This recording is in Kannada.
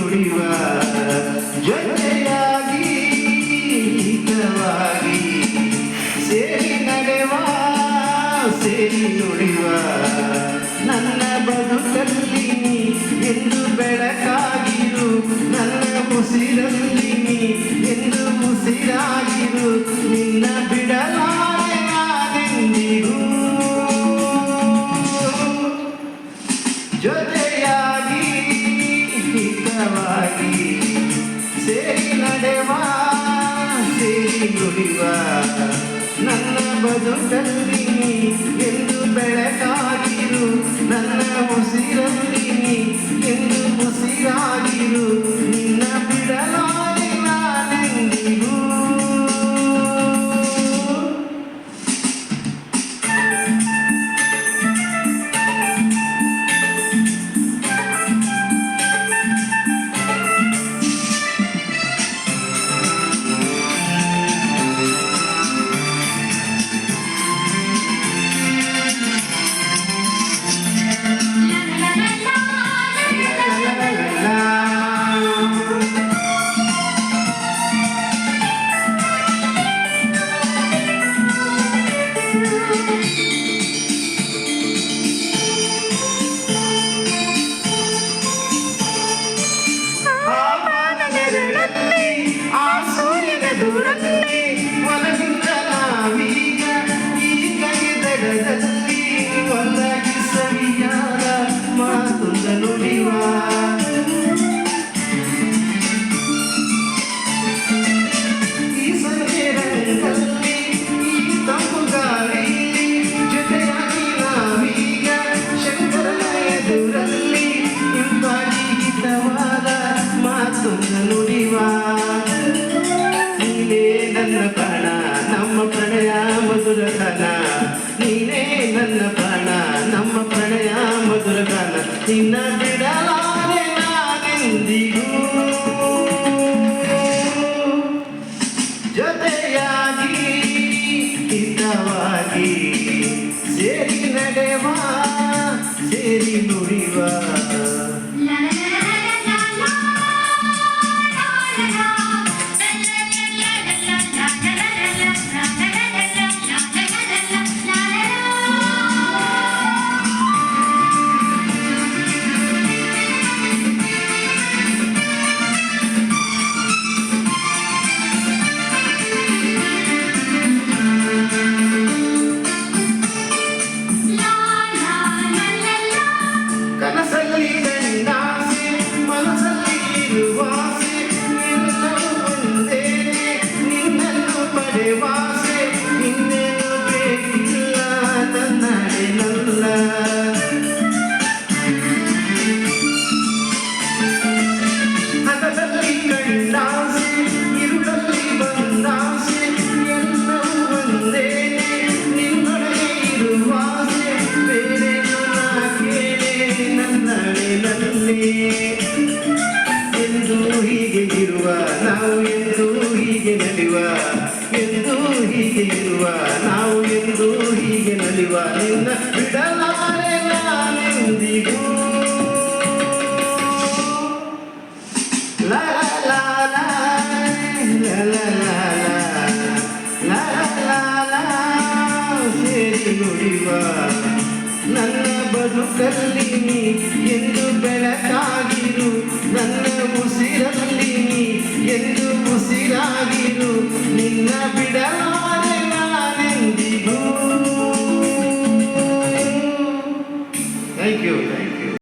ನುಡಿವ ಜೊತೆಯಾಗಿ ಹಿತವಾಗಿ ಸೇರಿ ನಡೆವ ಸೇರಿ ನುಡಿವ ನನ್ನ ಬದುಕಲ್ಲಿ ಎಂದು ಬೆಳಕಾಗಿರು ನನ್ನ ಉಸಿರಲ್ಲಿ ಎಂದು ಉಸಿರಾಗಿರು ನಿನ್ನ ಬಿಡಲಾರೆ ನಾನೆಂದಿಗೂ ಜೊತೆಯಾಗಿ ಹಿತವಾಗಿ ಸೇರಿ ನಡೆವ ಸೇರಿ ನುಡಿವ ನನ್ನ ಬದುಕಲ್ಲಿ ಎಂದು ಬೆಳಕಾಗಿರು ನನ್ನ ಉಸಿರಲ್ಲಿ ಎಂದು ಉಸಿರಾಗಿರು ನಿನ್ನ ಬಿಡಲಾರೆ ನಾನೆಂದಿಗೂ ದೂರಲ್ಲಿ ಒಲವಿಂದ ನಾವೀಗ ಈಗ ದಡದಲ್ಲಿ ಒಂದಾಗಿ ಸವಿಯಾದ ಮಾತೊಂದ ನುಡಿವ ಈ ಸಂಜೆ ರಂಗಲ್ಲಿ ಈ ತಂಪು ಗಾಳಿಯಲ್ಲಿ ಜೊತೆಯಾಗಿ ನಾವೀಗ ಶಂಕರನ ಎದುರಲ್ಲಿ ಇಂಪಾಗಿ ಹಿತವಾದ ಮಾತೊಂದ ನುಡಿವ ನನ್ನ ಪ್ರಾಣ ನಮ್ಮ ಪ್ರಣಯ ಮಧುರಗಾನ ನೀನೇ ನನ್ನ ಪ್ರಾಣ ನಮ್ಮ ಪ್ರಣಯ ಮಧುರಗಾನ ನಿನ್ನ ಬಿಡಲಾರೆ ನಾನೆಂದಿಗೂ